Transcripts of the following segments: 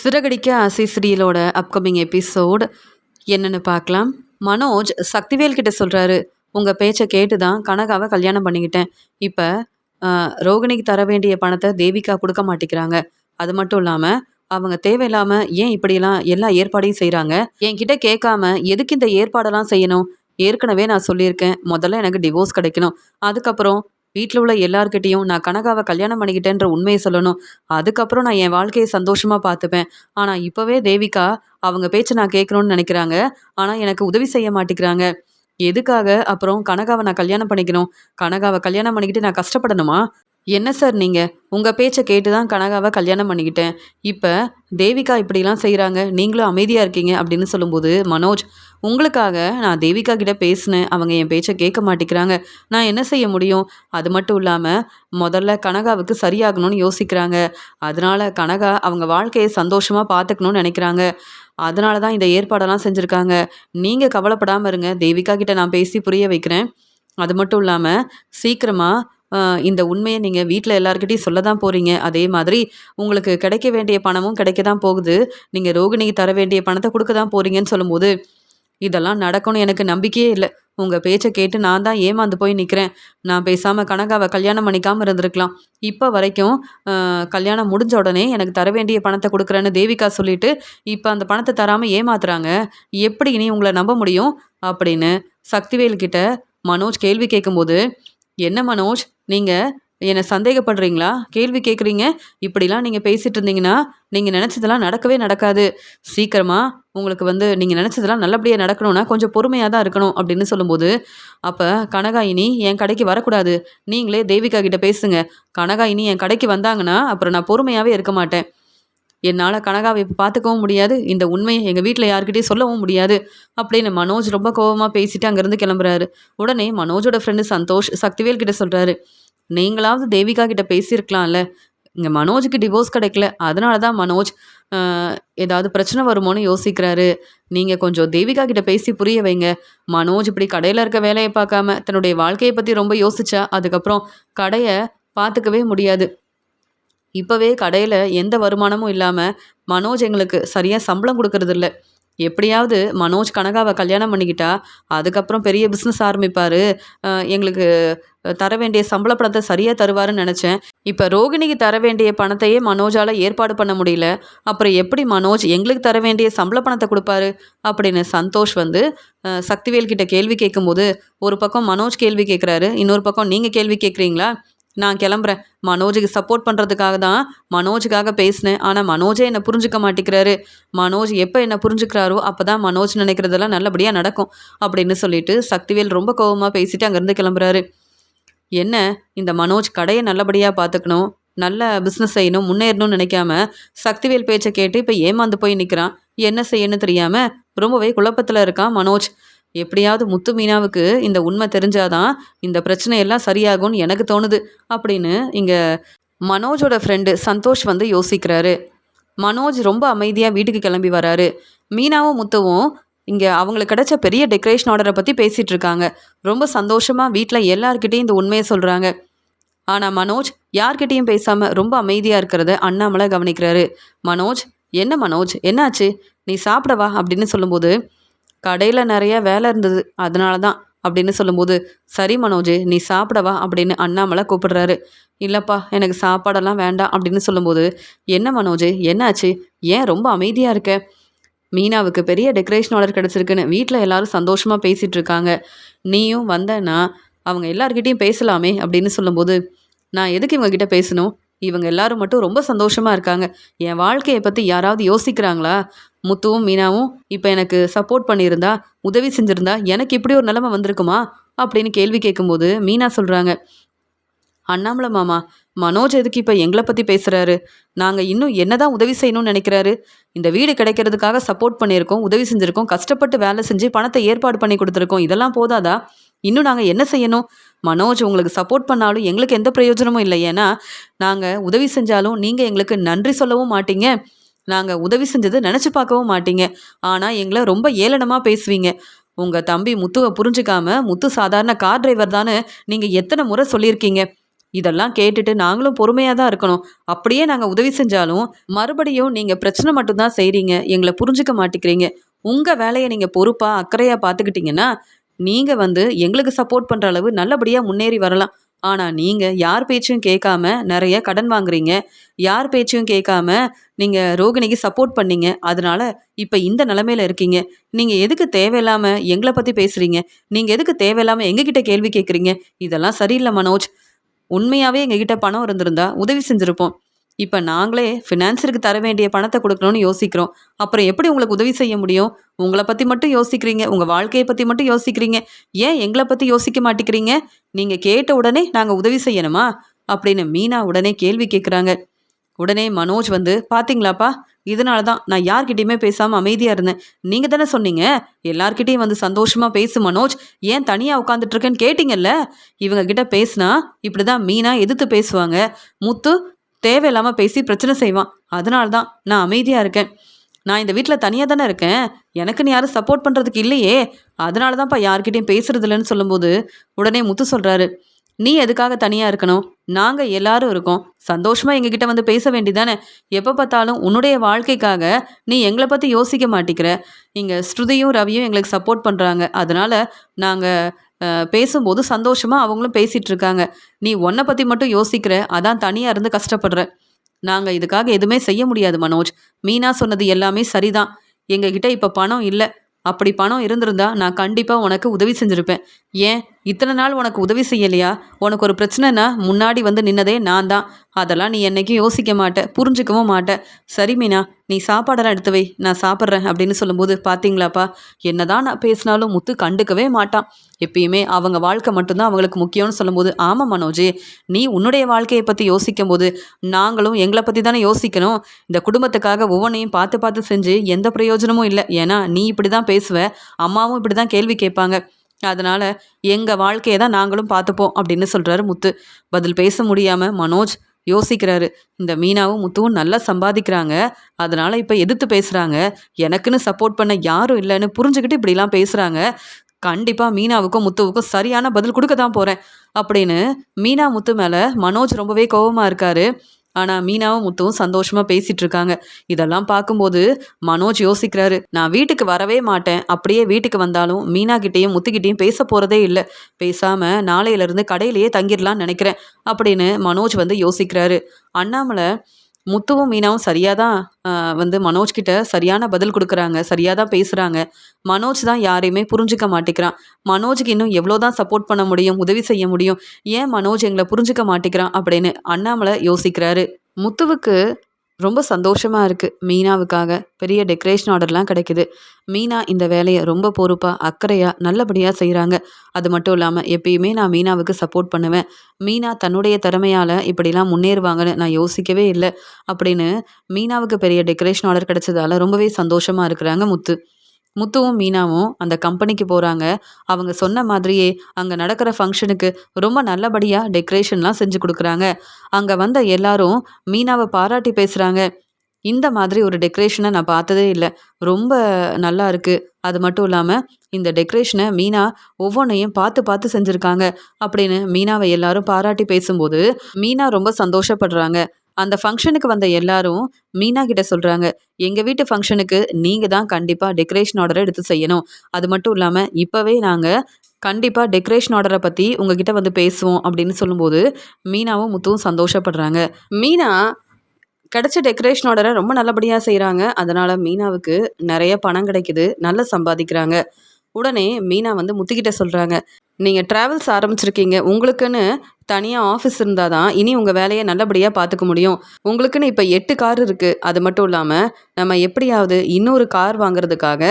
சிறகடிக்க ஆசை சீரியலோட upcoming episode என்னன்னு பார்க்கலாம். மனோஜ் சக்திவேல் கிட்ட சொல்கிறாரு, உங்கள் பேச்சை கேட்டு தான் கனகாவை கல்யாணம் பண்ணிக்கிட்டேன். இப்போ ரோகிணிக்கு தர வேண்டிய பணத்தை தேவிகா கொடுக்க மாட்டேங்கிறாங்க. அது மட்டும் இல்லாமல் அவங்க தேவையில்லாமல் ஏன் இப்படியெல்லாம் எல்லா ஏற்பாடையும் செய்கிறாங்க, என்கிட்ட கேட்காம எதுக்கு இந்த ஏற்பாடெல்லாம் செய்யணும்? ஏற்கனவே நான் சொல்லியிருக்கேன், முதல்ல எனக்கு டிவோர்ஸ் கிடைக்கணும். அதுக்கப்புறம் வீட்டில் உள்ள எல்லார்கிட்டையும் நான் கனகாவை கல்யாணம் பண்ணிக்கிட்டேன்ற உண்மையை சொல்லணும். அதுக்கப்புறம் நான் என் வாழ்க்கையை சந்தோஷமாக பார்த்துப்பேன். ஆனால் இப்போவே தேவிகா அவங்க பேச்சை நான் கேட்கணும்னு நினைக்கிறாங்க. ஆனால் எனக்கு உதவி செய்ய மாட்டேங்கிறாங்க. எதுக்காக அப்புறம் கனகாவை நான் கல்யாணம் பண்ணிக்கணும்? கனகாவை கல்யாணம் பண்ணிக்கிட்டு நான் கஷ்டப்படணுமா? என்ன சார் நீங்கள் உங்கள் பேச்சை கேட்டு தான் கனகாவை கல்யாணம் பண்ணிக்கிட்டேன். இப்போ தேவிகா இப்படிலாம் செய்கிறாங்க, நீங்களும் அமைதியாக இருக்கீங்க அப்படின்னு சொல்லும்போது, மனோஜ் உங்களுக்காக நான் தேவிகா கிட்ட பேசினேன், அவங்க என் பேச்சை கேட்க மாட்டேங்கிறாங்க. நான் என்ன செய்ய முடியும்? அது மட்டும் இல்லாமல் முதல்ல கனகாவுக்கு சரியாகணும்னு யோசிக்கிறாங்க. அதனால கனகா அவங்க வாழ்க்கையை சந்தோஷமாக பார்த்துக்கணும்னு நினைக்கிறாங்க. அதனால தான் இந்த ஏற்பாடெல்லாம் செஞ்சுருக்காங்க. நீங்கள் கவலைப்படாமல் இருங்க, தேவிகா கிட்ட நான் பேசி புரிய வைக்கிறேன். அது மட்டும் இல்லாமல் சீக்கிரமாக இந்த உண்மையை நீங்கள் வீட்டில் எல்லாருக்கிட்டையும் சொல்ல தான் போகிறீங்க. அதே மாதிரி உங்களுக்கு கிடைக்க வேண்டிய பணமும் கிடைக்க தான் போகுது. நீங்கள் ரோகிணிக்கு தர வேண்டிய பணத்தை கொடுக்க தான் போகிறீங்கன்னு சொல்லும்போது, இதெல்லாம் நடக்கும்னு எனக்கு நம்பிக்கையே இல்லை. உங்கள் பேச்சை கேட்டு நான் தான் ஏமாந்து போய் நிற்கிறேன். நான் பேசாமல் கனகாவை கல்யாணம் பண்ணிக்காமல் இருந்திருக்கலாம். இப்போ வரைக்கும் கல்யாணம் முடிஞ்ச உடனே எனக்கு தர வேண்டிய பணத்தை கொடுக்குறேன்னு தேவிகா சொல்லிட்டு இப்போ அந்த பணத்தை தராமல் ஏமாத்துறாங்க. எப்படி இனி உங்களை நம்ப முடியும்? அப்படின்னு சக்திவேல் கிட்ட மனோஜ் கேள்வி கேட்கும்போது, என்ன மனோஜ், நீங்கள் என்னை சந்தேகப்படுறீங்களா? கேள்வி கேட்குறீங்க. இப்படிலாம் நீங்கள் பேசிகிட்டு இருந்தீங்கன்னா நீங்கள் நினச்சதெல்லாம் நடக்கவே நடக்காது. சீக்கிரமாக உங்களுக்கு நீங்கள் நினச்சதெல்லாம் நல்லபடியாக நடக்கணும்னா கொஞ்சம் பொறுமையாக தான் இருக்கணும் அப்படின்னு சொல்லும்போது, அப்போ கனகா இனி என் கடைக்கு வரக்கூடாது. நீங்களே தேவிகா கிட்ட பேசுங்க. கனகா இனி என் கடைக்கு வந்தாங்கன்னா அப்புறம் நான் பொறுமையாகவே இருக்க மாட்டேன். என்னால் கனகாவை இப்போ பார்த்துக்கவும் முடியாது. இந்த உண்மையை எங்கள் வீட்டில் யார்கிட்டையும் சொல்லவும் முடியாது அப்படின்னு மனோஜ் ரொம்ப கோபமாக பேசிட்டு அங்கேருந்து கிளம்புறாரு. உடனே மனோஜோட ஃப்ரெண்டு சந்தோஷ் சக்திவேல் கிட்ட சொல்கிறாரு, நீங்களாவது தேவிகா கிட்ட பேசியிருக்கலாம்ல. இங்கே மனோஜுக்கு டிவோர்ஸ் கிடைக்கல, அதனால தான் மனோஜ் ஏதாவது பிரச்சனை வருமோன்னு யோசிக்கிறாரு. நீங்கள் கொஞ்சம் தேவிகா கிட்ட பேசி புரிய வைங்க. மனோஜ் இப்படி கடையில் இருக்க வேலையை பார்க்காம தன்னுடைய வாழ்க்கையை பற்றி ரொம்ப யோசிச்சா அதுக்கப்புறம் கடையை பார்த்துக்கவே முடியாது. இப்போவே கடையில் எந்த வருமானமும் இல்லாமல் மனோஜ் எங்களுக்கு சரியாக சம்பளம் கொடுக்கறதில்ல. எப்படியாவது மனோஜ் கனகாவை கல்யாணம் பண்ணிக்கிட்டா அதுக்கப்புறம் பெரிய பிஸ்னஸ் ஆரம்பிப்பார். எங்களுக்கு தர வேண்டிய சம்பள பணத்தை சரியாக தருவாருன்னு நினச்சேன். இப்போ ரோகிணிக்கு தர வேண்டிய பணத்தையே மனோஜால் ஏற்பாடு பண்ண முடியல. அப்புறம் எப்படி மனோஜ் எங்களுக்கு தர வேண்டிய சம்பள பணத்தை கொடுப்பாரு? அப்படின்னு சந்தோஷ் சக்திவேல் கிட்ட கேள்வி கேட்கும்போது, ஒரு பக்கம் மனோஜ் கேள்வி கேட்குறாரு, இன்னொரு பக்கம் நீங்கள் கேள்வி கேட்குறீங்களா? நான் கிளம்புறேன். மனோஜுக்கு சப்போர்ட் பண்ணுறதுக்காக தான் மனோஜுக்காக பேசினேன். ஆனால் மனோஜே என்னை புரிஞ்சுக்க மாட்டேங்கிறாரு. மனோஜ் எப்போ என்னை புரிஞ்சுக்கிறாரோ அப்போ தான் மனோஜ் நினைக்கிறதெல்லாம் நல்லபடியாக நடக்கும் அப்படின்னு சொல்லிட்டு சக்திவேல் ரொம்ப கோபமாக பேசிட்டு அங்கேருந்து கிளம்புறாரு. என்ன இந்த மனோஜ் கடையை நல்லபடியாக பார்த்துக்கணும், நல்ல பிஸ்னஸ் செய்யணும், முன்னேறணும்னு நினைக்காம சக்திவேல் பேச்சை கேட்டு இப்போ ஏமாந்து போய் நிற்கிறான். என்ன செய்யணும்னு தெரியாமல் ரொம்பவே குழப்பத்தில் இருக்கான் மனோஜ். எப்படியாவது முத்து மீனாவுக்கு இந்த உண்மை தெரிஞ்சாதான் இந்த பிரச்சனையெல்லாம் சரியாகும்னு எனக்கு தோணுது அப்படின்னு இங்கே மனோஜோட ஃப்ரெண்டு சந்தோஷ் யோசிக்கிறாரு. மனோஜ் ரொம்ப அமைதியாக வீட்டுக்கு கிளம்பி வராரு. மீனாவும் முத்துவும் இங்கே அவங்களுக்கு கிடைச்ச பெரிய டெக்கரேஷன் ஆர்டரை பற்றி பேசிகிட்டு இருக்காங்க. ரொம்ப சந்தோஷமாக வீட்டில் எல்லார்கிட்டையும் இந்த உண்மையை சொல்கிறாங்க. ஆனால் மனோஜ் யார்கிட்டையும் பேசாமல் ரொம்ப அமைதியாக இருக்கிறத அண்ணாமலை கவனிக்கிறாரு. மனோஜ், என்ன மனோஜ், என்னாச்சு? நீ சாப்பிடவா அப்படின்னு சொல்லும்போது, கடையில் நிறைய வேலை இருந்தது அதனால தான் அப்படின்னு சொல்லும்போது, சரி மனோஜ் நீ சாப்பிடவா அப்படின்னு அண்ணாமலை கூப்பிடுறாரு. இல்லைப்பா எனக்கு சாப்பாடெல்லாம் வேண்டாம் அப்படின்னு சொல்லும்போது, என்ன மனோஜ் என்னாச்சு, ஏன் ரொம்ப அமைதியாக இருக்க? மீனாவுக்கு பெரிய டெக்கரேஷன் ஆர்டர் கிடச்சிருக்குன்னு வீட்டில் எல்லாரும் சந்தோஷமாக பேசிகிட்டு இருக்காங்க. நீயும் வந்தேன்னா அவங்க எல்லார்கிட்டையும் பேசலாமே அப்படின்னு சொல்லும்போது, நான் எதுக்கு இவங்ககிட்ட பேசணும்? இவங்க எல்லாரும் மட்டும் ரொம்ப சந்தோஷமாக இருக்காங்க. என் வாழ்க்கையை பற்றி யாராவது யோசிக்கிறாங்களா? முத்துவும் மீனாவும் இப்போ எனக்கு சப்போர்ட் பண்ணியிருந்தா, உதவி செஞ்சுருந்தா எனக்கு இப்படி ஒரு நிலைமை வந்திருக்குமா அப்படின்னு கேள்வி கேட்கும்போது மீனா சொல்கிறாங்க, அண்ணாமலை மாமா, மனோஜ் எதுக்கு இப்போ எங்களை பற்றி பேசுகிறாரு? நாங்கள் இன்னும் என்ன தான் உதவி செய்யணும்னு நினைக்கிறாரு? இந்த வீடு கிடைக்கிறதுக்காக சப்போர்ட் பண்ணியிருக்கோம், உதவி செஞ்சுருக்கோம், கஷ்டப்பட்டு வேலை செஞ்சு பணத்தை ஏற்பாடு பண்ணி கொடுத்துருக்கோம். இதெல்லாம் போதாதா? இன்னும் நாங்கள் என்ன செய்யணும்? மனோஜ் உங்களுக்கு சப்போர்ட் பண்ணாலும் எங்களுக்கு எந்த பிரயோஜனமும் இல்லை. ஏன்னா நாங்கள் உதவி செஞ்சாலும் நீங்கள் எங்களுக்கு நன்றி சொல்லவும் மாட்டீங்க, நாங்கள் உதவி செஞ்சதை நினச்சி பார்க்கவும் மாட்டீங்க. ஆனால் எங்களை ரொம்ப ஏளனமாக பேசுவீங்க. உங்கள் தம்பி முத்துவை புரிஞ்சுக்காம முத்து சாதாரண கார் டிரைவர் தானே நீங்கள் எத்தனை முறை சொல்லியிருக்கீங்க. இதெல்லாம் கேட்டுட்டு நாங்களும் பொறுமையாக தான் இருக்கணும். அப்படியே நாங்கள் உதவி செஞ்சாலும் மறுபடியும் நீங்கள் பிரச்சனை மட்டும்தான் செய்கிறீங்க, எங்களை புரிஞ்சுக்க மாட்டேங்கிறீங்க. உங்கள் வேலையை நீங்கள் பொறுப்பாக அக்கறையாக பார்த்துக்கிட்டிங்கன்னா நீங்கள் எங்களுக்கு சப்போர்ட் பண்ணுற அளவு நல்லபடியாக முன்னேறி வரலாம். ஆனா நீங்க யார் பேச்சையும் கேட்காம நெறைய கடன் வாங்குறீங்க. யார் பேச்சையும் கேட்காம நீங்க ரோகிணிக்கு சப்போர்ட் பண்ணீங்க. அதனால இப்ப இந்த நிலைமையில இருக்கீங்க. நீங்க எதுக்கு தேவையில்லாம எங்கள பத்தி பேசுறீங்க? நீங்க எதுக்கு தேவையில்லாம எங்ககிட்ட கேள்வி கேட்குறீங்க? இதெல்லாம் சரியில்ல மனோஜ். உண்மையாவே எங்ககிட்ட பணம் இருந்திருந்தா உதவி செஞ்சிருப்போம். இப்ப நாங்களே ஃபினான்ஸருக்கு தர வேண்டிய பணத்த குடுக்கணும்னு யோசிக்கிறோம். அப்புறம் எப்படி உங்களுக்கு உதவி செய்ய முடியும்? உங்கள பத்தி மட்டும் யோசிக்கிறீங்க. உங்க வாழ்க்கைய பத்தி மட்டும் யோசிக்கிறீங்க. ஏன் எங்கள பத்தி யோசிக்க மாட்டேங்கிறீங்க? நீங்க கேட்ட உடனே நாங்க உதவி செய்யணுமா? அப்படின்னு மீனா உடனே கேள்வி கேட்குறாங்க. உடனே மனோஜ் பாத்தீங்களாப்பா, இதனால தான் நான் யார்கிட்டயுமே பேசாம அமைதியா இருந்தேன். நீங்க தானே சொன்னீங்க, எல்லார்கிட்டயும் சந்தோஷமா பேசு மனோஜ். ஏன் தனியா உட்காந்துட்டு இருக்கேன்னு கேட்டீங்கல்ல? இவங்க கிட்ட பேசினா இப்படிதான் மீனா எதிர்த்து பேசுவாங்க. முத்து தேவையில்லாம பேசி பிரச்சனை செய்வான். அதனால தான் நான் அமைதியா இருக்கேன். நான் இந்த வீட்டில் தனியாக தானே இருக்கேன். எனக்குன்னு யாரும் சப்போர்ட் பண்ணுறதுக்கு இல்லையே. அதனால தான்ப்பா யார்கிட்டயும் பேசுறது இல்லைன்னு சொல்லும்போது உடனே முத்து சொல்கிறாரு, நீ எதுக்காக தனியாக இருக்கணும்? நாங்கள் எல்லாரும் இருக்கோம். சந்தோஷமாக எங்ககிட்ட பேச வேண்டிதானே. எப்போ பார்த்தாலும் உன்னுடைய வாழ்க்கைக்காக நீ எங்களை பற்றி யோசிக்க மாட்டேங்கிற. இங்கே ஸ்ருதியும் ரவியும் எங்களுக்கு சப்போர்ட் பண்ணுறாங்க. அதனால் நாங்கள் பேசும்போது சந்தோஷமாக அவங்களும் பேசிகிட்டு இருக்காங்க. நீ உன்னை பற்றி மட்டும் யோசிக்கிற. அதான் தனியாக இருந்து கஷ்டப்படுற. நாங்கள் இதுக்காக எதுவுமே செய்ய முடியாது மனோஜ். மீனா சொன்னது எல்லாமே சரிதான். எங்ககிட்ட இப்போ பணம் இல்லை. அப்படி பணம் இருந்திருந்தா நான் கண்டிப்பாக உனக்கு உதவி செஞ்சுருப்பேன். ஏன் இத்தனை நாள் உனக்கு உதவி செய்யலையா? உனக்கு ஒரு பிரச்சனைனா முன்னாடி நின்னதே நான் தான். அதெல்லாம் நீ என்னைக்கும் யோசிக்க மாட்ட, புரிஞ்சுக்கவும் மாட்ட. சரி மீனா, நீ சாப்பாடெல்லாம் எடுத்து வை, நான் சாப்பிட்றேன் அப்படின்னு சொல்லும்போது, பார்த்தீங்களாப்பா, என்னதான் நான் பேசினாலும் முத்து கண்டுக்கவே மாட்டான். எப்பயுமே அவங்க வாழ்க்கை மட்டும்தான் அவங்களுக்கு முக்கியம்னு சொல்லும்போது, ஆமாம் மனோஜே, நீ உன்னுடைய வாழ்க்கையை பற்றி யோசிக்கும் போது நாங்களும் எங்களை பற்றி தானே யோசிக்கணும். இந்த குடும்பத்துக்காக ஒவ்வொன்றையும் பார்த்து பார்த்து செஞ்சு எந்த பிரயோஜனமும் இல்லை. ஏன்னா நீ இப்படி தான் பேசுவ, அம்மாவும் இப்படி தான் கேள்வி கேட்பாங்க. அதனால எங்க வாழ்க்கையை தான் நாங்களும் பார்த்துப்போம் அப்படின்னு சொல்றாரு முத்து. பதில் பேச முடியாம மனோஜ் யோசிக்கிறாரு. இந்த மீனாவும் முத்துவும் நல்லா சம்பாதிக்கிறாங்க. அதனால இப்ப எதிர்த்து பேசுறாங்க. எனக்குன்னு சப்போர்ட் பண்ண யாரும் இல்லைன்னு புரிஞ்சுக்கிட்டு இப்படிலாம் பேசுறாங்க. கண்டிப்பா மீனாவுக்கும் முத்துவுக்கும் சரியான பதில் கொடுக்க தான் போறேன் அப்படின்னு மீனா முத்து மேல மனோஜ் ரொம்பவே கோவமா இருக்காரு. ஆனால் மீனாவும் முத்துவும் சந்தோஷமாக பேசிகிட்டு இருக்காங்க. இதெல்லாம் பார்க்கும்போது மனோஜ் யோசிக்கிறாரு, நான் வீட்டுக்கு வரவே மாட்டேன். அப்படியே வீட்டுக்கு வந்தாலும் மீனா கிட்டேயும் முத்துக்கிட்டேயும் பேச போகிறதே இல்லை. பேசாமல் நாளையிலேருந்து கடையிலேயே தங்கிடலான்னு நினைக்கிறேன் அப்படின்னு மனோஜ் யோசிக்கிறாரு. அண்ணாமலை முத்துவும் மீனாவும் சரியாக தான் மனோஜ் கிட்ட சரியான பதில் கொடுக்குறாங்க. சரியாக தான் பேசுகிறாங்க. மனோஜ் தான் யாரையுமே புரிஞ்சுக்க மாட்டேங்கிறான். மனோஜுக்கு இன்னும் எவ்வளோ தான் சப்போர்ட் பண்ண முடியும், உதவி செய்ய முடியும்? ஏன் மனோஜ் எங்களை புரிஞ்சுக்க மாட்டேங்கிறான் அப்படின்னு அண்ணாமலை யோசிக்கிறாரு. முத்துவுக்கு ரொம்ப சந்தோஷமாக இருக்குது. மீனாவுக்காக பெரிய டெக்கரேஷன் ஆர்டர்லாம் கிடைக்குது. மீனா இந்த வேலையை ரொம்ப பொறுப்பாக அக்கறையாக நல்லபடியாக செய்கிறாங்க. அது மட்டும் இல்லாமல் எப்பயுமே நான் மீனாவுக்கு சப்போர்ட் பண்ணுவேன். மீனா தன்னுடைய திறமையால் இப்படிலாம் முன்னேறுவாங்கன்னு நான் யோசிக்கவே இல்லை அப்படின்னு மீனாவுக்கு பெரிய டெக்கரேஷன் ஆர்டர் கிடைச்சதால ரொம்பவே சந்தோஷமாக இருக்கிறாங்க முத்து. முத்துவும் மீனாவும் அந்த கம்பெனிக்கு போகிறாங்க. அவங்க சொன்ன மாதிரியே அங்கே நடக்கிற ஃபங்க்ஷனுக்கு ரொம்ப நல்லபடியாக டெக்கரேஷன்லாம் செஞ்சு கொடுக்குறாங்க. அங்கே வந்த எல்லாரும் மீனாவை பாராட்டி பேசுகிறாங்க. இந்த மாதிரி ஒரு டெக்கரேஷனை நான் பார்த்ததே இல்லை. ரொம்ப நல்லா இருக்குது. அது மட்டும் இல்லாமல் இந்த டெக்கரேஷனை மீனா ஒவ்வொன்றையும் பார்த்து பார்த்து செஞ்சுருக்காங்க அப்படின்னு மீனாவை எல்லாரும் பாராட்டி பேசும்போது மீனா ரொம்ப சந்தோஷப்படுறாங்க. அந்த ஃபங்க்ஷனுக்கு வந்த எல்லாரும் மீனா கிட்ட சொல்கிறாங்க, எங்கள் வீட்டு ஃபங்க்ஷனுக்கு நீங்கள் தான் கண்டிப்பாக டெக்கரேஷன் ஆர்டரை எடுத்து செய்யணும். அது மட்டும் இல்லாமல் இப்போவே நாங்கள் கண்டிப்பாக டெக்கரேஷன் ஆர்டரை பற்றி உங்ககிட்ட பேசுவோம் அப்படின்னு சொல்லும்போது மீனாவும் முத்துவும் சந்தோஷப்படுறாங்க. மீனா கிடைச்ச டெக்கரேஷன் ஆர்டரை ரொம்ப நல்லபடியாக செய்கிறாங்க. அதனால் மீனாவுக்கு நிறைய பணம் கிடைக்குது, நல்லா சம்பாதிக்கிறாங்க. உடனே மீனா முத்துக்கிட்ட சொல்கிறாங்க, நீங்கள் ட்ராவல்ஸ் ஆரம்பிச்சிருக்கீங்க. உங்களுக்குன்னு தனியாக ஆஃபீஸ் இருந்தால் தான் இனி உங்கள் வேலையை நல்லபடியாக பார்த்துக்க முடியும். உங்களுக்குன்னு இப்போ 8 கார் இருக்குது. அது மட்டும் இல்லாமல் நம்ம எப்படியாவது இன்னொரு கார் வாங்குறதுக்காக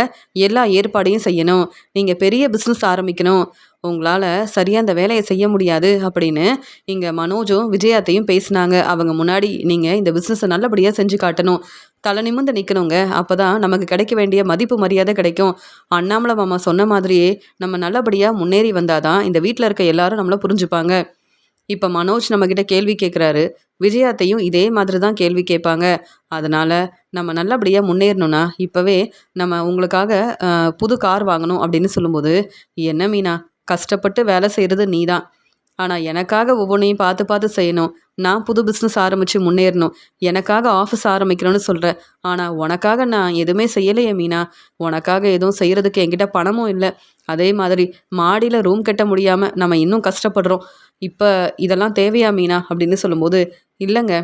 எல்லா ஏற்பாடையும் செய்யணும். நீங்கள் பெரிய பிஸ்னஸ் ஆரம்பிக்கணும். உங்களால் சரியாக அந்த வேலையை செய்ய முடியாது அப்படின்னு இங்கே மனோஜும் விஜயாத்தையும் பேசினாங்க. அவங்க முன்னாடி நீங்கள் இந்த பிஸ்னஸை நல்லபடியாக செஞ்சு காட்டணும். தலை நிமிர்ந்து நிற்கணுங்க. அப்போ தான் நமக்கு கிடைக்க வேண்டிய மதிப்பு மரியாதை கிடைக்கும். அண்ணாமலை மாமா சொன்ன மாதிரியே நம்ம நல்லபடியாக முன்னேறி வந்தால் தான் இந்த வீட்டில் இருக்க எல்லாரும் நம்மளை புரிஞ்சுப்பாங்க. இப்போ மனோஜ் நம்மக்கிட்ட கேள்வி கேட்குறாரு. விஜயாத்தையும் இதே மாதிரி தான் கேள்வி கேட்பாங்க. அதனால் நம்ம நல்லபடியாக முன்னேறணும்னா இப்போவே நம்ம உங்களுக்காக புது கார் வாங்கணும் அப்படின்னு சொல்லும்போது, என்ன மீனா, கஷ்டப்பட்டு வேலை செய்கிறது நீ தான். ஆனால் எனக்காக ஒவ்வொன்றையும் பார்த்து பார்த்து செய்யணும். நான் புது பிஸ்னஸ் ஆரம்பித்து முன்னேறணும். எனக்காக ஆஃபீஸ் ஆரம்பிக்கணும்னு சொல்கிறேன். ஆனால் உனக்காக நான் எதுவுமே செய்யலையே மீனா. உனக்காக எதுவும் செய்கிறதுக்கு என்கிட்ட பணமும் இல்லை. அதே மாதிரி மாடியில் ரூம் கட்ட முடியாமல் நம்ம இன்னும் கஷ்டப்படுறோம். இப்போ இதெல்லாம் தேவையா மீனா அப்படின்னு சொல்லும்போது, இல்லைங்க,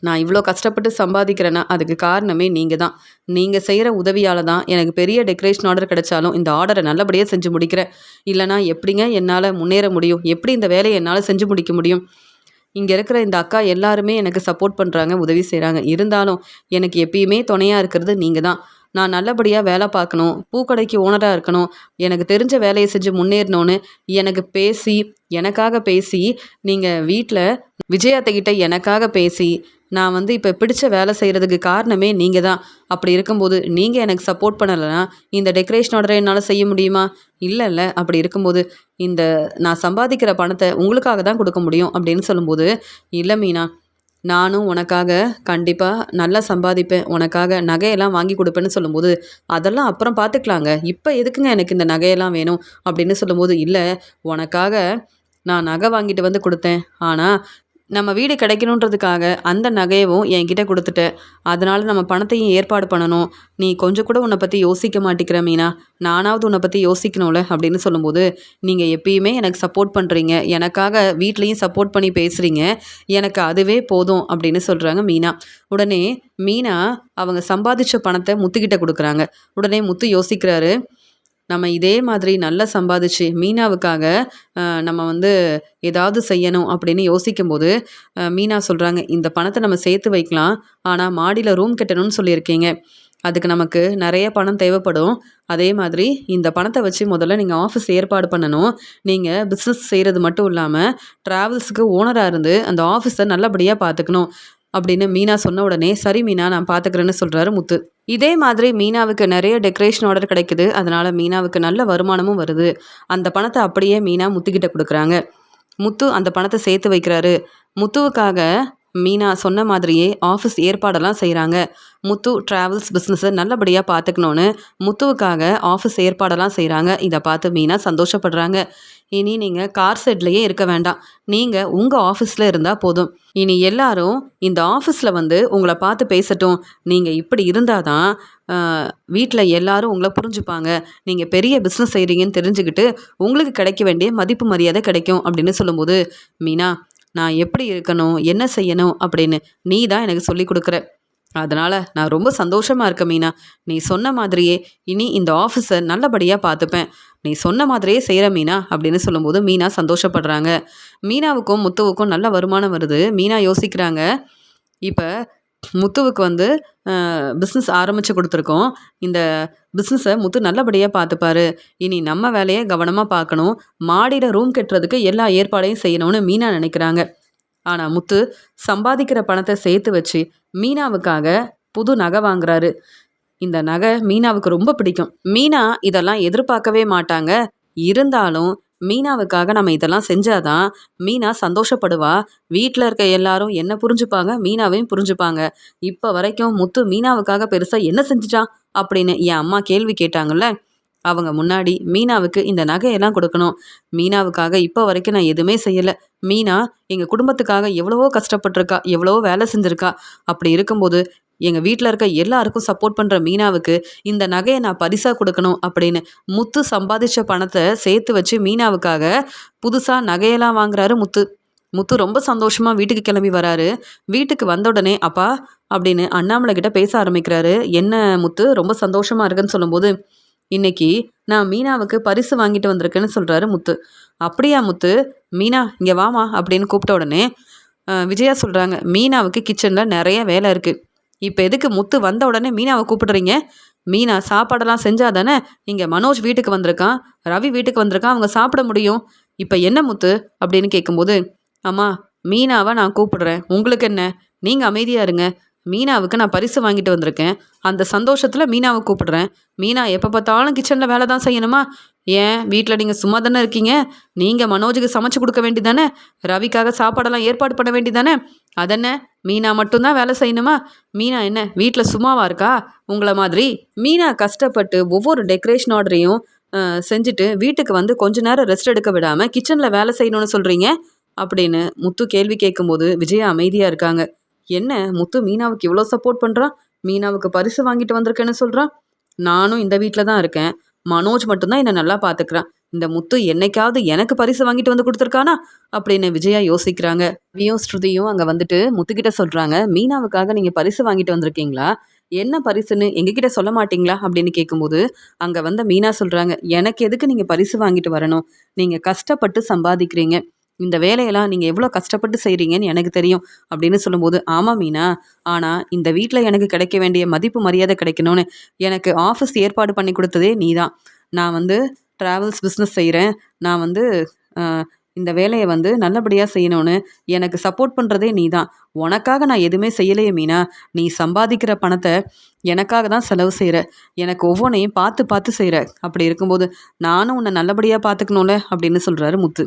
நான் இவ்வளோ கஷ்டப்பட்டு சம்பாதிக்கிறேன்னா அதுக்கு காரணமே நீங்கள் தான். நீங்கள் செய்கிற உதவியால் தான் எனக்கு பெரிய டெக்கரேஷன் ஆர்டர் கிடைச்சாலும் இந்த ஆர்டரை நல்லபடியாக செஞ்சு முடிக்கிறேன். இல்லைனா எப்படிங்க என்னால் முன்னேற முடியும்? எப்படி இந்த வேலையை என்னால் செஞ்சு முடிக்க முடியும்? இங்கே இருக்கிற இந்த அக்கா எல்லாருமே எனக்கு சப்போர்ட் பண்ணுறாங்க, உதவி செய்கிறாங்க. இருந்தாலும் எனக்கு எப்பயுமே துணையாக இருக்கிறது நீங்கள் தான். நான் நல்லபடியாக வேலை பார்க்கணும், பூக்கடைக்கு ஓனராக இருக்கணும், எனக்கு தெரிஞ்ச வேலையை செஞ்சு முன்னேறணும்னு எனக்காக பேசி நீங்கள் வீட்டில் விஜயாத்தகிட்ட எனக்காக பேசி நான் இப்போ பிடிச்ச வேலை செய்கிறதுக்கு காரணமே நீங்கள் தான். அப்படி இருக்கும்போது நீங்கள் எனக்கு சப்போர்ட் பண்ணலைன்னா இந்த டெக்கரேஷன் ஆர்டரை என்னால் செய்ய முடியுமா? இல்லைல்ல. அப்படி இருக்கும்போது இந்த நான் சம்பாதிக்கிற பணத்தை உங்களுக்காக தான் கொடுக்க முடியும் அப்படின்னு சொல்லும்போது, இல்லை மீனா, நானும் உனக்காக கண்டிப்பாக நல்லா சம்பாதிப்பேன், உனக்காக நகையெல்லாம் வாங்கி கொடுப்பேன்னு சொல்லும்போது, அதெல்லாம் அப்புறம் பார்த்துக்கலாங்க, இப்போ எதுக்குங்க எனக்கு இந்த நகையெல்லாம் வேணும் அப்படின்னு சொல்லும்போது, இல்லை, உனக்காக நான் நகை வாங்கிட்டு வந்து கொடுத்தேன். ஆனால் நம்ம வீடு கிடைக்கணுன்றதுக்காக அந்த நகையவும் என்கிட்ட கொடுத்துட்ட. அதனால் நம்ம பணத்தையும் ஏற்பாடு பண்ணணும். நீ கொஞ்சம் கூட உன்னை பற்றி யோசிக்க மாட்டேங்கிற மீனா. நானாவது உன்னை பற்றி யோசிக்கணும்ல அப்படின்னு சொல்லும்போது, நீங்கள் எப்பயுமே எனக்கு சப்போர்ட் பண்ணுறீங்க, எனக்காக வீட்லேயும் சப்போர்ட் பண்ணி பேசுகிறீங்க, எனக்கு அதுவே போதும் அப்படின்னு சொல்கிறாங்க மீனா. உடனே மீனா அவங்க சம்பாதிச்ச பணத்தை முத்துக்கிட்ட கொடுக்குறாங்க. உடனே முத்து யோசிக்கிறாரு, நம்ம இதே மாதிரி நல்லா சம்பாதிச்சு மீனாவுக்காக நம்ம ஏதாவது செய்யணும் அப்படின்னு யோசிக்கும்போது, மீனா சொல்கிறாங்க, இந்த பணத்தை நம்ம சேர்த்து வைக்கலாம். ஆனால் மாடியில் ரூம் கட்டணும்னு சொல்லியிருக்கீங்க, அதுக்கு நமக்கு நிறைய பணம் தேவைப்படும். அதே மாதிரி இந்த பணத்தை வச்சு முதல்ல நீங்கள் ஆஃபீஸ் ஏற்பாடு பண்ணணும். நீங்கள் பிஸ்னஸ் செய்கிறது மட்டும் இல்லாமல் ட்ராவல்ஸுக்கு ஓனராக இருந்து அந்த ஆஃபீஸை நல்லபடியாக பார்த்துக்கணும் அப்படின்னு மீனா சொன்ன உடனே, சரி மீனா, நான் பார்த்துக்கிறேன்னு சொல்கிறாரு முத்து. இதே மாதிரி மீனாவுக்கு நிறைய டெக்கரேஷன் ஆர்டர் கிடைக்குது. அதனால் மீனாவுக்கு நல்ல வருமானமும் வருது. அந்த பணத்தை அப்படியே மீனா முத்துக்கிட்ட கொடுக்குறாங்க. முத்து அந்த பணத்தை சேர்த்து வைக்கிறாரு. முத்துவுக்காக மீனா சொன்ன மாதிரியே ஆஃபீஸ் ஏற்பாடெல்லாம் செய்கிறாங்க. முத்து ட்ராவல்ஸ் பிஸ்னஸை நல்லபடியாக பார்த்துக்கணுன்னு முத்துவுக்காக ஆஃபீஸ் ஏற்பாடெல்லாம் செய்கிறாங்க. இதை பார்த்து மீனா சந்தோஷப்படுறாங்க. இனி நீங்கள் கார் ஷெட்லேயே இருக்க வேண்டாம், நீங்கள் உங்கள் ஆஃபீஸில் இருந்தால் போதும். இனி எல்லாரும் இந்த ஆஃபீஸில் உங்களை பார்த்து பேசட்டும். நீங்கள் இப்படி இருந்தால் தான் வீட்டில் எல்லாரும் உங்களை புரிஞ்சுப்பாங்க. நீங்கள் பெரிய பிஸ்னஸ் செய்கிறீங்கன்னு தெரிஞ்சுக்கிட்டு உங்களுக்கு கிடைக்க வேண்டிய மதிப்பு மரியாதை கிடைக்கும் அப்படின்னு சொல்லும்போது, மீனா, நான் எப்படி இருக்கணும், என்ன செய்யணும் அப்படின்னு நீ தான் எனக்கு சொல்லி கொடுக்குற. அதனால் நான் ரொம்ப சந்தோஷமாக இருக்கேன் மீனா. நீ சொன்ன மாதிரியே இனி இந்த ஆஃபீஸை நல்லபடியாக பார்த்துப்பேன். நீ சொன்ன மாதிரியே செய்கிற மீனா அப்படின்னு சொல்லும்போது மீனா சந்தோஷப்படுறாங்க. மீனாவுக்கும் முத்துவுக்கும் நல்ல வருமானம் வருது. மீனா யோசிக்கிறாங்க, இப்போ முத்துவுக்கு பிஸ்னஸ் ஆரம்பித்து கொடுத்துருக்கோம். இந்த பிஸ்னஸை முத்து நல்லபடியாக பார்த்துப்பாரு. இனி நம்ம வேலையை கவனமாக பார்க்கணும். மாடியில் ரூம் கட்டுறதுக்கு எல்லா ஏற்பாடையும் செய்யணும்னு மீனா நினைக்கிறாங்க. ஆனால் முத்து சம்பாதிக்கிற பணத்தை சேர்த்து வச்சு மீனாவுக்காக புது நகை வாங்குறாரு. இந்த நகை மீனாவுக்கு ரொம்ப பிடிக்கும். மீனா இதெல்லாம் எதிர்பார்க்கவே மாட்டாங்க. இருந்தாலும் மீனாவுக்காக நம்ம இதெல்லாம் செஞ்சாதான் மீனா சந்தோஷப்படுவா. வீட்டில் இருக்க எல்லாரும் என்ன புரிஞ்சுப்பாங்க, மீனாவையும் புரிஞ்சுப்பாங்க. இப்போ வரைக்கும் முத்து மீனாவுக்காக பெருசாக என்ன செஞ்சுட்டான் அப்படின்னு என் அம்மா கேள்வி கேட்டாங்கல்ல, அவங்க முன்னாடி மீனாவுக்கு இந்த நகையெல்லாம் கொடுக்கணும். மீனாவுக்காக இப்போ வரைக்கும் நான் எதுவுமே செய்யலை. மீனா எங்கள் குடும்பத்துக்காக எவ்வளவோ கஷ்டப்பட்டிருக்கா, எவ்வளவோ வேலை செஞ்சுருக்கா. அப்படி இருக்கும்போது எங்கள் வீட்டில் இருக்க எல்லாருக்கும் சப்போர்ட் பண்ணுற மீனாவுக்கு இந்த நகையை நான் பரிசாக கொடுக்கணும் அப்படின்னு முத்து சம்பாதிச்ச பணத்தை சேர்த்து வச்சு மீனாவுக்காக புதுசாக நகையெல்லாம் வாங்குறாரு முத்து. முத்து ரொம்ப சந்தோஷமாக வீட்டுக்கு கிளம்பி வராரு. வீட்டுக்கு வந்த உடனே அப்பா அப்படின்னு அண்ணாமலை கிட்ட பேச ஆரம்பிக்கிறாரு. என்ன முத்து ரொம்ப சந்தோஷமாக இருக்குன்னு சொல்லும்போது, இன்னைக்கு நான் மீனாவுக்கு பரிசு வாங்கிட்டு வந்திருக்கேன்னு சொல்கிறாரு முத்து. அப்படியா முத்து, மீனா இங்கே வாமா அப்படின்னு கூப்பிட்ட உடனே விஜயா சொல்கிறாங்க, மீனாவுக்கு கிச்சனில் நிறைய வேலை இருக்குது. இப்போ எதுக்கு முத்து வந்த உடனே மீனாவை கூப்பிடுறீங்க? மீனா சாப்பாடெல்லாம் செஞ்சால் தானே இங்கே மனோஜ் வீட்டுக்கு வந்திருக்கான், ரவி வீட்டுக்கு வந்திருக்கான், அவங்க சாப்பிட முடியும். இப்போ என்ன முத்து அப்படின்னு கேட்கும்போது, அம்மா மீனாவை நான் கூப்பிடுறேன், உங்களுக்கு என்ன, நீங்கள் அமைதியாக இருங்க. மீனாவுக்கு நான் பரிசு வாங்கிட்டு வந்திருக்கேன், அந்த சந்தோஷத்தில் மீனாவை கூப்பிடுறேன். மீனா எப்போ பார்த்தாலும் கிச்சனில் வேலை தான் செய்யணுமா? ஏன் வீட்டில் நீங்கள் சும்மா தானே இருக்கீங்க? நீங்கள் மனோஜுக்கு சமைச்சு கொடுக்க வேண்டியதானே? ரவிக்காக சாப்பாடெல்லாம் ஏற்பாடு பண்ண வேண்டியதானே? அதென்ன மீனா மட்டும்தான் வேலை செய்யணுமா? மீனா என்ன வீட்டில் சும்மாவா இருக்கா? உங்களை மாதிரி மீனா கஷ்டப்பட்டு ஒவ்வொரு டெக்கரேஷன் ஆர்டரையும் செஞ்சுட்டு வீட்டுக்கு வந்து கொஞ்ச நேரம் ரெஸ்ட் எடுக்க விடாமல் கிச்சனில் வேலை செய்யணும்னு சொல்கிறீங்க அப்படின்னு முத்து கேள்வி கேட்கும்போது விஜயா அமைதியாக இருக்காங்க. என்ன முத்து மீனாவுக்கு இவ்வளோ சப்போர்ட் பண்ணுறான், மீனாவுக்கு பரிசு வாங்கிட்டு வந்திருக்கேன்னு சொல்கிறான். நானும் இந்த வீட்டில் தான் இருக்கேன், மனோஜ் மட்டும்தான் என்னை நல்லா பார்த்துக்கிறான். இந்த முத்து என்னைக்காவது எனக்கு பரிசு வாங்கிட்டு வந்து கொடுத்துருக்கானா அப்படின்னு விஜயா யோசிக்கிறாங்க. வியும் ஸ்ருதியும் அங்கே வந்துட்டு முத்துக்கிட்ட சொல்கிறாங்க, மீனாவுக்காக நீங்கள் பரிசு வாங்கிட்டு வந்திருக்கீங்களா, என்ன பரிசுன்னு எங்ககிட்ட சொல்ல மாட்டீங்களா அப்படின்னு கேட்கும்போது அங்கே வந்த மீனா சொல்கிறாங்க, எனக்கு எதுக்கு நீங்கள் பரிசு வாங்கிட்டு வரணும், நீங்கள் கஷ்டப்பட்டு சம்பாதிக்கிறீங்க, இந்த வேலையெல்லாம் நீங்கள் எவ்வளோ கஷ்டப்பட்டு செய்கிறீங்கன்னு எனக்கு தெரியும் அப்படின்னு சொல்லும்போது, ஆமாம் மீனா, ஆனால் இந்த வீட்டில் எனக்கு கிடைக்க வேண்டிய மதிப்பு மரியாதை கிடைக்கணும்னு எனக்கு ஆஃபீஸ் ஏற்பாடு பண்ணி கொடுத்ததே நீ தான். நான் வந்து ட்ராவல்ஸ் பிஸ்னஸ் செய்கிறேன், நான் வந்து இந்த வேலையை வந்து நல்லபடியாக செய்யணும்னு எனக்கு சப்போர்ட் பண்ணுறதே நீ தான். உனக்காக நான் எதுவுமே செய்யலையே மீனா, நீ சம்பாதிக்கிற பணத்தை எனக்காக தான் செலவு செய்கிற, எனக்கு ஒவ்வொன்றையும் பார்த்து பார்த்து செய்கிற, அப்படி இருக்கும்போது நானும் உன்னை நல்லபடியாக பார்த்துக்கணும்ல அப்படின்னு சொல்கிறாரு முத்து.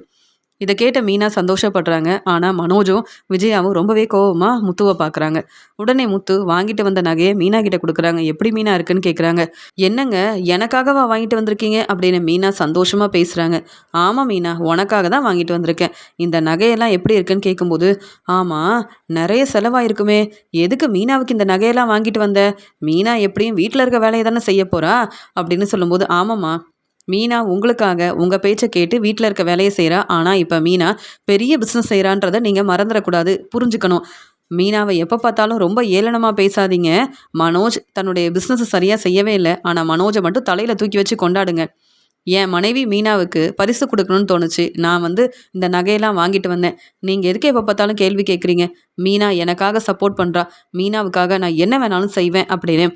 இதை கேட்ட மீனா சந்தோஷப்படுறாங்க. ஆனால் மனோஜும் விஜயாவும் ரொம்பவே கோவமாக முத்துவை பார்க்குறாங்க. உடனே முத்து வாங்கிட்டு வந்த நகையை மீனா கிட்ட கொடுக்குறாங்க. எப்படி மீனா இருக்குன்னு கேட்குறாங்க. என்னங்க எனக்காகவா வாங்கிட்டு வந்திருக்கீங்க அப்படின்னு மீனா சந்தோஷமாக பேசுகிறாங்க. ஆமாம் மீனா, உனக்காக தான் வாங்கிட்டு வந்திருக்கேன். இந்த நகையெல்லாம் எப்படி இருக்குன்னு கேட்கும்போது, ஆமாம் நிறைய செலவாயிருக்குமே, எதுக்கு மீனாவுக்கு இந்த நகையெல்லாம் வாங்கிட்டு வந்த, மீனா எப்படியும் வீட்டில் இருக்க வேலையை தானே செய்ய போகிறா அப்படின்னு சொல்லும்போது, ஆமாம்மா மீனா உங்களுக்காக உங்கள் பேச்சை கேட்டு வீட்டில் இருக்க வேலையை செய்கிறா, ஆனால் இப்போ மீனா பெரிய பிஸ்னஸ் செய்கிறான்றதை நீங்கள் மறந்துடக்கூடாது, புரிஞ்சுக்கணும். மீனாவை எப்போ பார்த்தாலும் ரொம்ப ஏளனமாக பேசாதீங்க. மனோஜ் தன்னுடைய பிஸ்னஸை சரியாக செய்யவே இல்லை, ஆனால் மனோஜை மட்டும் தலையில் தூக்கி வச்சு கொண்டாடுங்க. என் மனைவி மீனாவுக்கு பரிசு கொடுக்கணும்னு தோணுச்சு, நான் வந்து இந்த நகையெல்லாம் வாங்கிட்டு வந்தேன். நீங்கள் எதுக்கு எப்போ பார்த்தாலும் கேள்வி கேட்குறீங்க, மீனா எனக்காக சப்போர்ட் பண்ணுறா, மீனாவுக்காக நான் என்ன வேணாலும் செய்வேன் அப்படின்னு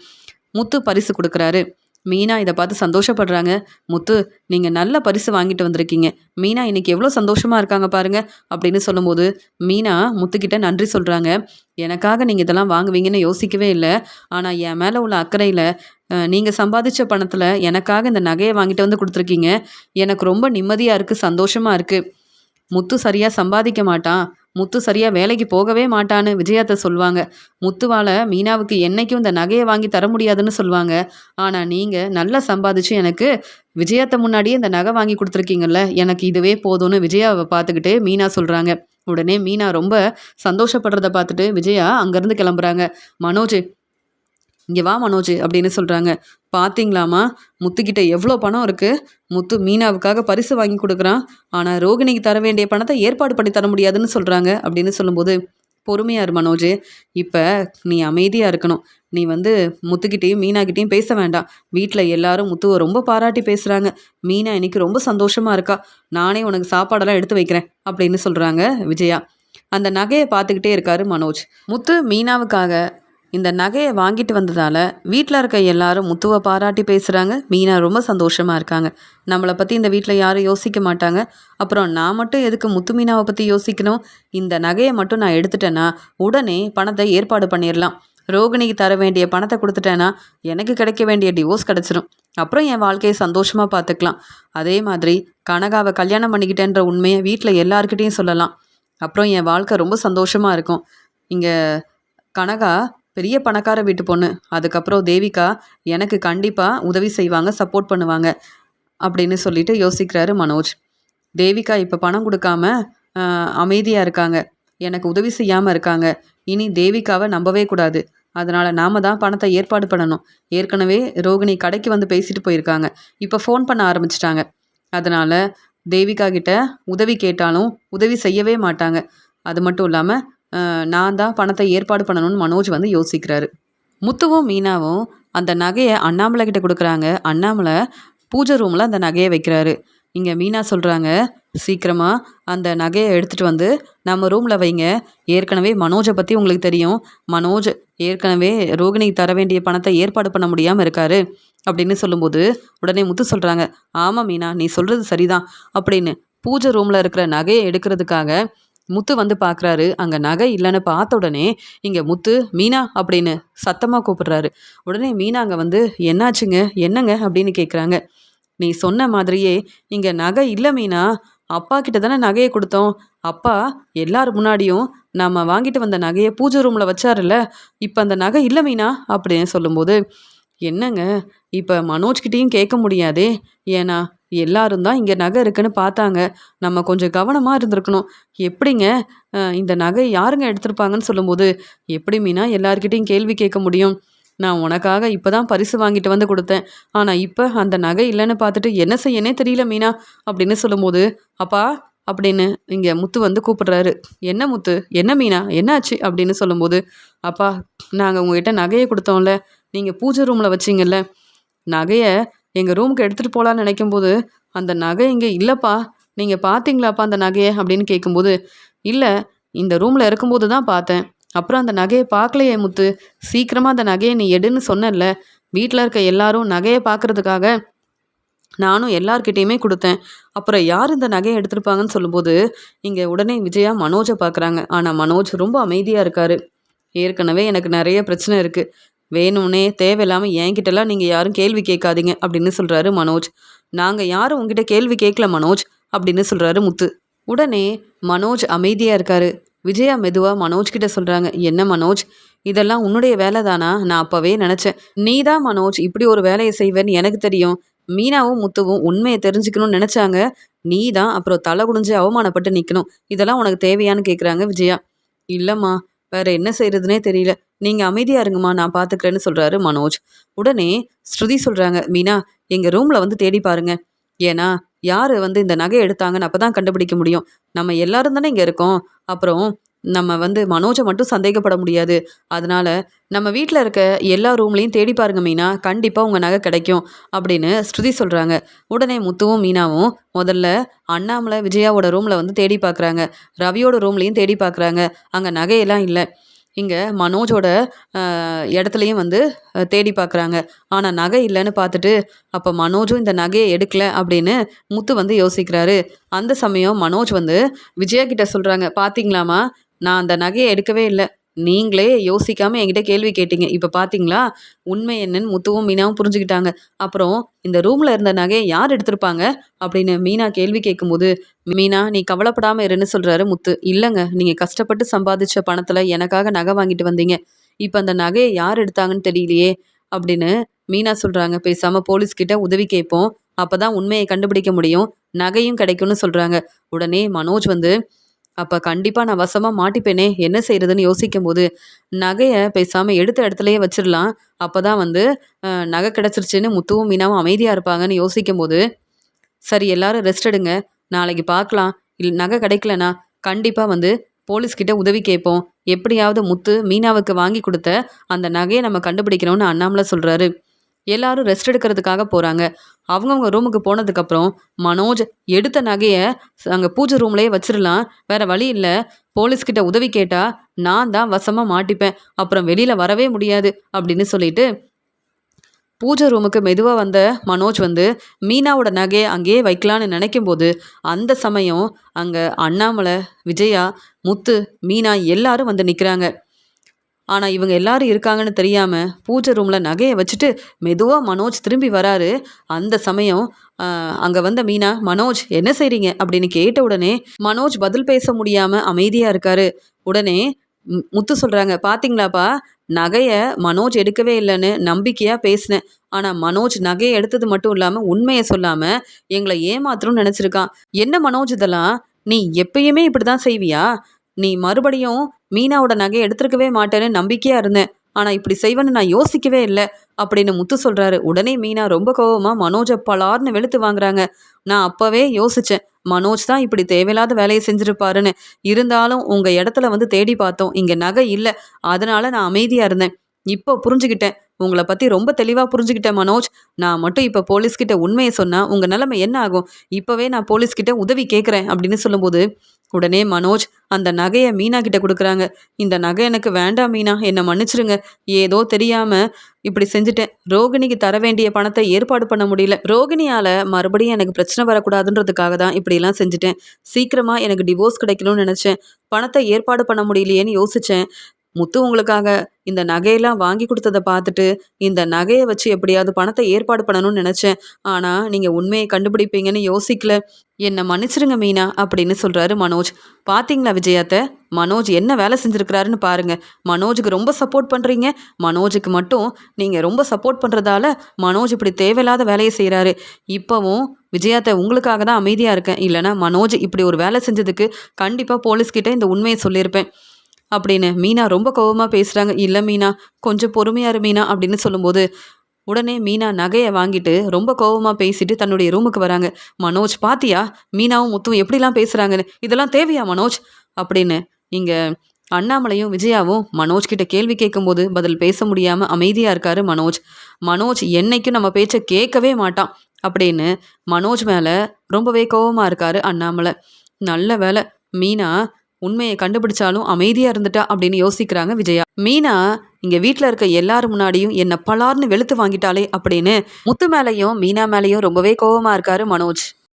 முத்து பரிசு கொடுக்குறாரு. மீனா இதை பார்த்து சந்தோஷப்படுறாங்க. முத்து நீங்கள் நல்ல பரிசு வாங்கிட்டு வந்திருக்கீங்க, மீனா இன்னைக்கு எவ்வளோ சந்தோஷமாக இருக்காங்க பாருங்க அப்படின்னு சொல்லும்போது மீனா முத்துக்கிட்ட நன்றி சொல்கிறாங்க. எனக்காக நீங்கள் இதெல்லாம் வாங்குவீங்கன்னு யோசிக்கவே இல்லை, ஆனால் என் மேலே உள்ள அக்கறையில் நீங்கள் சம்பாதிச்ச பணத்தில் எனக்காக இந்த நகையை வாங்கிட்டு வந்து கொடுத்துருக்கீங்க. எனக்கு ரொம்ப நிம்மதியாக இருக்குது, சந்தோஷமாக இருக்குது. முத்து சரியாக சம்பாதிக்க மாட்டான், முத்து சரியாக வேலைக்கு போகவே மாட்டான்னு விஜயாத்தை சொல்லுவாங்க. முத்துவால் மீனாவுக்கு என்றைக்கும் இந்த நகையை வாங்கி தர முடியாதுன்னு சொல்லுவாங்க. ஆனால் நீங்கள் நல்லா சம்பாதிச்சு எனக்கு விஜயாத்தை முன்னாடியே இந்த நகை வாங்கி கொடுத்துருக்கீங்கல்ல, எனக்கு இதுவே போதும்னு விஜயாவை பார்த்துக்கிட்டு மீனா சொல்கிறாங்க. உடனே மீனா ரொம்ப சந்தோஷப்படுறத பார்த்துட்டு விஜயா அங்கேருந்து கிளம்புறாங்க. மனோஜ் இங்கே வா மனோஜ் அப்படின்னு சொல்கிறாங்க. பார்த்தீங்களாமா முத்துக்கிட்ட எவ்வளோ பணம் இருக்குது, முத்து மீனாவுக்காக பரிசு வாங்கி கொடுக்குறான், ஆனால் ரோகிணிக்கு தர வேண்டிய பணத்தை ஏற்பாடு பண்ணி தர முடியாதுன்னு சொல்கிறாங்க அப்படின்னு சொல்லும்போது, பொறுமையாக இரு மனோஜ், இப்போ நீ அமைதியாக இருக்கணும். நீ வந்து முத்துக்கிட்டேயும் மீனாக்கிட்டேயும் பேச வேண்டாம். வீட்டில் எல்லாரும் முத்துவை ரொம்ப பாராட்டி பேசுகிறாங்க, மீனா இன்னைக்கு ரொம்ப சந்தோஷமாக இருக்கா, நானே உனக்கு சாப்பாடெல்லாம் எடுத்து வைக்கிறேன் அப்படின்னு சொல்கிறாங்க விஜயா. அந்த நகையை பார்த்துக்கிட்டே இருக்காரு மனோஜ். முத்து மீனாவுக்காக இந்த நகையை வாங்கிட்டு வந்ததால் வீட்டில் இருக்க எல்லாரும் முத்துவை பாராட்டி பேசுகிறாங்க. மீனா ரொம்ப சந்தோஷமாக இருக்காங்க. நம்மளை பற்றி இந்த வீட்டில் யாரும் யோசிக்க மாட்டாங்க, அப்புறம் நான் மட்டும் எதுக்கு முத்து மீனாவை பற்றி யோசிக்கணும், இந்த நகையை மட்டும் நான் எடுத்துட்டேன்னா உடனே பணத்தை ஏற்பாடு பண்ணிடலாம், ரோகிணிக்கு தர வேண்டிய பணத்தை கொடுத்துட்டேன்னா எனக்கு கிடைக்க வேண்டிய டிவோர்ஸ் கிடச்சிரும், அப்புறம் என் வாழ்க்கையை சந்தோஷமாக பார்த்துக்கலாம். அதே மாதிரி கனகாவை கல்யாணம் பண்ணிக்கிட்டேன்ற உண்மையை வீட்டில் எல்லாருக்கிட்டேயும் சொல்லலாம், அப்புறம் என் வாழ்க்கை ரொம்ப சந்தோஷமாக இருக்கும். இங்கே கனகா பெரிய பணக்கார வீட்டு பொண்ணு, அதுக்கப்புறம் தேவிகா எனக்கு கண்டிப்பாக உதவி செய்வாங்க, சப்போர்ட் பண்ணுவாங்க அப்படின்னு சொல்லிட்டு யோசிக்கிறாரு மனோஜ். தேவிகா இப்போ பணம் கொடுக்காம அமைதியாக இருக்காங்க, எனக்கு உதவி செய்யாமல் இருக்காங்க, இனி தேவிகாவை நம்பவே கூடாது, அதனால் நாம் தான் பணத்தை ஏற்பாடு பண்ணணும். ஏற்கனவே ரோகிணி கடைக்கு வந்து பேசிட்டு போயிருக்காங்க, இப்போ ஃபோன் பண்ண ஆரம்பிச்சிட்டாங்க, அதனால் தேவிகா கிட்ட உதவி கேட்டாலும் உதவி செய்யவே மாட்டாங்க. அது மட்டும் இல்லாமல் நான் தான் பணத்தை ஏற்பாடு பண்ணணும்னு மனோஜ் வந்து யோசிக்கிறாரு. முத்துவும் மீனாவும் அந்த நகையை அண்ணாமலை கிட்ட கொடுக்குறாங்க. அண்ணாமலை பூஜை ரூமில் அந்த நகையை வைக்கிறாரு. இங்கே மீனா சொல்கிறாங்க, சீக்கிரமாக அந்த நகையை எடுத்துகிட்டு வந்து நம்ம ரூமில் வைங்க, ஏற்கனவே மனோஜை பற்றி உங்களுக்கு தெரியும், மனோஜ் ஏற்கனவே ரோகிணிக்கு தர வேண்டிய பணத்தை ஏற்பாடு பண்ண முடியாமல் இருக்காரு அப்படின்னு சொல்லும்போது உடனே முத்து சொல்கிறாங்க, ஆமாம் மீனா நீ சொல்கிறது சரிதான் அப்படின்னு பூஜை ரூமில் இருக்கிற நகையை எடுக்கிறதுக்காக முத்து வந்து பார்க்குறாரு. அங்கே நகை இல்லைன்னு பார்த்த உடனே இங்கே முத்து மீனா அப்படின்னு சத்தமாக கூப்பிடுறாரு. உடனே மீனா அங்கே வந்து என்னாச்சுங்க என்னங்க அப்படின்னு கேட்குறாங்க. நீ சொன்ன மாதிரியே இங்கே நகை இல்லை மீனா, அப்பா கிட்ட தானே நகையை கொடுத்தோம், அப்பா எல்லார் முன்னாடியும் நம்ம வாங்கிட்டு வந்த நகையை பூஜை ரூமில் வச்சாருல்ல, இப்போ அந்த நகை இல்லை மீனா அப்படின்னு சொல்லும்போது, என்னங்க, இப்ப மனோஜ்கிட்டயும் கேட்க முடியாதே! ஏன்னா, எல்லாரும் தான் இங்க நகை இருக்குன்னு பார்த்தாங்க. நம்ம கொஞ்சம் கவனமா இருந்திருக்கணும். எப்படிங்க இந்த நகை யாருங்க எடுத்திருப்பாங்கன்னு சொல்லும்போது, எப்படி மீனா எல்லார்கிட்டயும் கேள்வி கேட்க முடியும்? நான் உனக்காக இப்ப தான் பரிசு வாங்கிட்டு வந்து குடுத்தேன். ஆனா, இப்ப அந்த நகை இல்லன்னு பார்த்துட்டு என்ன செய்யன்னே தெரியல மீனா, அப்படின்னு சொல்லும்போது, அப்பா அப்படின்னு இங்க முத்து வந்து கூப்பிடுறாரு. என்ன முத்து? என்ன மீனா? என்னாச்சு? அப்படின்னு சொல்லும்போது, அப்பா நாங்க உங்ககிட்ட நகைய குடுத்தோம்ல. நீங்க பூஜை ரூம்ல வச்சீங்கல்ல. நகைய எங்க ரூமுக்கு எடுத்துட்டு போலான்னு நினைக்கும்போது, அந்த நகை இங்க இல்லப்பா. நீங்க பார்த்தீங்களாப்பா அந்த நகைய? அப்படின்னு கேட்கும்போது, இல்ல. இந்த ரூம்ல இருக்கும்போது தான் பார்த்தேன். அப்புறம் அந்த நகைய பார்க்கலையே முத்து. சீக்கிரமா அந்த நகைய நீ எடுன்னு சொன்னேல்ல. வீட்ல இருக்க எல்லாரும் நகைய பார்க்கறதுக்காக நானும் எல்லார்கிட்டயுமே குடுத்தேன். அப்புறம் யார் இந்த நகைய எடுத்திருப்பாங்கன்னு சொல்லும்போது, இங்க உடனே விஜயா மனோஜ பார்க்குறாங்க. ஆனா மனோஜ் ரொம்ப அமைதியா இருக்காரு. ஏற்கனவே எனக்கு நெறைய பிரச்சனை இருக்கு. வேணும்னே தேவையில்லாம என்கிட்டலாம் நீங்க யாரும் கேள்வி கேட்காதீங்க அப்படின்னு சொல்றாரு மனோஜ். நாங்க யாரும் உன்கிட்ட கேள்வி கேட்கல மனோஜ் அப்படின்னு சொல்றாரு முத்து. உடனே மனோஜ் அமைதியா இருக்காரு. விஜயா மெதுவா மனோஜ் கிட்ட சொல்றாங்க. என்ன மனோஜ், இதெல்லாம் உன்னுடைய வேலை தானா? நான் அப்பவே நெனச்சேன். நீ தான் மனோஜ் இப்படி ஒரு வேலைய செய்வேன்னு எனக்கு தெரியும். மீனாவும் முத்துவும் உண்மைய தெரிஞ்சுக்கணும்னு நெனச்சாங்க. நீ தான் அப்புறம் தலை குனிஞ்சு அவமானப்பட்டு நிக்கணும். இதெல்லாம் உனக்கு தேவையான்னு கேட்குறாங்க விஜயா. இல்லம்மா, வேற என்ன செய்றதுன்னே தெரியல. நீங்க அமைதியா இருங்கம்மா, நான் பார்த்துக்கிறேன்னு சொல்றாரு மனோஜ். உடனே ஸ்ருதி சொல்றாங்க, மீனா எங்க ரூம்ல வந்து தேடி பாருங்க. ஏன்னா, யாரு வந்து இந்த நகைய எடுத்தாங்கன்னு அப்பதான் கண்டுபிடிக்க முடியும். நம்ம எல்லாரும் தானே இங்க இருக்கோம். அப்புறம் நம்ம வந்து மனோஜ மட்டும் சந்தேகப்பட முடியாது. அதனால நம்ம வீட்ல இருக்க எல்லா ரூம்லயும் தேடி பாருங்க மீனா. கண்டிப்பா உங்க நகை கிடைக்கும். அப்படின்னு ஸ்ருதி சொல்றாங்க. உடனே முத்துவும், மீனாவும் முதல்ல அண்ணாமலை, விஜயாவோட ரூம்ல வந்து தேடி பார்க்குறாங்க. ரவியோட ரூம்லயும் தேடி பார்க்குறாங்க. அங்க நகையெல்லாம் இல்ல. இங்க மனோஜோட இடத்துலயும் வந்து தேடி பார்க்குறாங்க. ஆனா நகை இல்லன்னு பார்த்துட்டு, அப்ப மனோஜும் இந்த நகைய எடுக்கல அப்படின்னு முத்து வந்து யோசிக்கிறாரு. அந்த சமயம் மனோஜ் வந்து விஜயா கிட்ட சொல்றாங்க, "பாத்தீங்களாம்மா, நான் அந்த நகைய எடுக்கவே இல்ல. நீங்களே யோசிக்காம என்கிட்ட கேள்வி கேட்டீங்க. இப்ப பாத்தீங்களா? உண்மை என்னன்னு முத்துவும், மீனாவும் புரிஞ்சுக்கிட்டாங்க. அப்புறம் இந்த ரூம்ல இருந்த நகைய யார் எடுத்திருப்பாங்க?" அப்படின்னு மீனா கேள்வி கேட்கும்போது, "மீனா நீ கவலைப்படாம இருன்னு" சொல்றாரு முத்து. "இல்லங்க, நீங்க கஷ்டப்பட்டு சம்பாதிச்ச பணத்துல எனக்காக நகை வாங்கிட்டு வந்தீங்க. இப்ப அந்த நகைய யார் எடுத்தாங்கன்னு தெரியலையே!" அப்படின்னு மீனா சொல்றாங்க. "பேசாம போலீஸ் கிட்ட உதவி கேட்போம். அப்பதான் உண்மைய கண்டுபிடிக்க முடியும். நகையும் கிடைக்கும்னு" சொல்றாங்க. உடனே மனோஜ் வந்து, "அப்ப கண்டிப்பா நான் வசமா மாட்டிப்பேனே! என்ன செய்றதுன்னு" யோசிக்கும்போது, நகைய பேசாம எடுத்த இடத்துலயே வச்சிரலாம். அப்பதான் வந்து நகை கிடைச்சிருச்சுன்னு முத்துவும், மீனாவும் அமைதியா இருப்பாங்கன்னு யோசிக்கும்போது, "சரி எல்லாரும் ரெஸ்ட் எடுங்க. நாளைக்கு பார்க்கலாம். நகை கிடைக்கலனா, கண்டிப்பா வந்து போலீஸ் கிட்ட உதவி கேட்போம். எப்படியாவது முத்து, மீனாவுக்கு வாங்கி குடுத்த அந்த நகைய நம்ம கண்டுபிடிக்கணும்னு" அண்ணாமலை சொல்றாரு. எல்லாரும் ரெஸ்ட் எடுக்கிறதுக்காக போறாங்க. அவங்கவங்க ரூமுக்கு போனதுக்கப்புறம், மனோஜ் எடுத்த நகைய அங்க பூஜை ரூம்லயே வச்சிரலாம். வேற வழி இல்ல. போலீஸ் கிட்ட உதவி கேட்டா, நான் தான் வசமா மாட்டிப்பேன். அப்புறம் வெளில வரவே முடியாது அப்படின்னு சொல்லிட்டு, பூஜை ரூமுக்கு மெதுவா வந்த மனோஜ் வந்து மீனாவோட நகைய அங்கேயே வைக்கலான்னு நெனைக்கும்போது, அந்த சமயம் அங்க அண்ணாமலை, விஜயா, முத்து, மீனா எல்லாரும் வந்து நிக்கிறாங்க. ஆனா, இவங்க எல்லாரும் இருக்காங்கன்னு தெரியாம, பூஜை ரூம்ல நகைய வச்சுட்டு, மெதுவா மனோஜ் திரும்பி வராரு. அந்த சமயம் அ அங்க வந்த மீனா, "மனோஜ் என்ன செய்றீங்க?" அப்படின்னு கேட்ட உடனே, மனோஜ் பதில் பேச முடியாம அமைதியா இருக்காரு. உடனே முத்து சொல்றாங்க, "பாத்தீங்களாப்பா, நகைய மனோஜ் எடுக்கவே இல்லன்னு நம்பிக்கையா பேசினேன். ஆனா, மனோஜ் நகைய எடுத்தது மட்டும் இல்லாம, உண்மைய சொல்லாம, எங்கள ஏமாத்தணும்னு நெனச்சிருக்கான். என்ன மனோஜ் இதெல்லாம்? நீ எப்பயுமே இப்படிதான் செய்வியா? நீ மறுபடியும் மீனாவோட நகைய எடுத்திருக்கவே மாட்டேன்னு நம்பிக்கையா இருந்தேன். ஆனா இப்படி செய்வேன்னு நான் யோசிக்கவே இல்ல." அப்படின்னு முத்து சொல்றாரு. உடனே மீனா ரொம்ப கோவமா மனோஜ பலார்ன்னு வெளுத்து வாங்குறாங்க. "நான் அப்பவே யோசிச்சேன். மனோஜ் தான் இப்படி தேவையில்லாத வேலைய செஞ்சிருப்பாருன்னு. இருந்தாலும் உங்க இடத்துல வந்து தேடி பார்த்தோம். இங்க நகை இல்ல. அதனால நான் அமைதியா இருந்தேன். இப்போ புரிஞ்சுகிட்டேன். உங்கள பத்தி ரொம்ப தெளிவா புரிஞ்சுகிட்டேன் மனோஜ். நான் மட்டும் இப்ப போலீஸ் கிட்ட உண்மைய சொன்னா உங்க நிலைமை என்ன ஆகும்? இப்பவே நான் போலீஸ் கிட்ட உதவி கேட்கிறேன்." அப்படின்னு சொல்லும்போது, உடனே மனோஜ் அந்த நகைய மீனா கிட்ட குடுக்குறாங்க. "இந்த நகை எனக்கு வேண்டாம் மீனா. என்ன மன்னிச்சிருங்க. ஏதோ தெரியாம இப்படி செஞ்சுட்டேன். ரோகிணிக்கு தர வேண்டிய பணத்த ஏற்பாடு பண்ண முடியல. ரோகிணியால மறுபடியும் எனக்கு பிரச்சனை வரக்கூடாதுன்றதுக்காக தான் இப்படியெல்லாம் செஞ்சுட்டேன். சீக்கிரமா எனக்கு டிவோர்ஸ் கிடைக்கணும்னு நெனச்சேன். பணத்த ஏற்பாடு பண்ண முடியலையேன்னு யோசிச்சேன். முத்து உங்களுக்காக இந்த நகையெல்லாம் வாங்கி கொடுத்தத பார்த்துட்டு இந்த நகையை வச்சு எப்படியாவது பணத்தை ஏற்பாடு பண்ணணும்னு நினச்சேன். ஆனால் நீங்கள் உண்மையை கண்டுபிடிப்பீங்கன்னு யோசிக்கல. என்னை மன்னிச்சிருங்க மீனா அப்படின்னு சொல்கிறாரு மனோஜ். பார்த்தீங்களா விஜயாத்த, மனோஜ் என்ன வேலை செஞ்சுருக்கிறாருன்னு பாருங்க. மனோஜுக்கு ரொம்ப சப்போர்ட் பண்ணுறீங்க. மனோஜுக்கு மட்டும் நீங்கள் ரொம்ப சப்போர்ட் பண்ணுறதால மனோஜ் இப்படி தேவையில்லாத வேலையை செய்கிறாரு. இப்போவும் விஜயாத்த உங்களுக்காக தான் அமைதியாக இருக்கேன். இல்லைனா மனோஜ் இப்படி ஒரு வேலை செஞ்சதுக்கு கண்டிப்பாக போலீஸ்கிட்ட இந்த உண்மையை சொல்லியிருப்பேன் அப்படின்னு மீனா ரொம்ப கோவமாக பேசுகிறாங்க. இல்லை மீனா, கொஞ்சம் பொறுமையா இரு மீனா அப்படின்னு சொல்லும்போது உடனே மீனா நகையை வாங்கிட்டு ரொம்ப கோவமாக பேசிட்டு தன்னுடைய ரூமுக்கு வராங்க. மனோஜ் பாத்தியா, மீனாவும் முத்துவும் எப்படிலாம் பேசுகிறாங்கன்னு, இதெல்லாம் தேவையா மனோஜ் அப்படின்னு இங்கே அண்ணாமலையும் விஜயாவும் மனோஜ் கிட்ட கேள்வி கேட்கும்போது பதில் பேச முடியாமல் அமைதியாக இருக்காரு மனோஜ். மனோஜ் என்னைக்கும் நம்ம பேச்சை கேட்கவே மாட்டான் அப்படின்னு மனோஜ் மேலே ரொம்பவே கோவமாக இருக்காரு அண்ணாமலை. நல்ல வேலை மீனா உண்மையை கண்டுபிடிச்சாலும் அமைதியா இருந்துட்டா அப்படின்னு யோசிக்கிறாங்க விஜயா. மீனா இங்க வீட்டில் இருக்க எல்லாரும் முன்னாடியும் என்ன பலார்னு வெளுத்து வாங்கிட்டாலே அப்படின்னு முத்து மேலையும் மீனா மேலையும் ரொம்பவே கோவமா இருக்காரு மனோஜ்.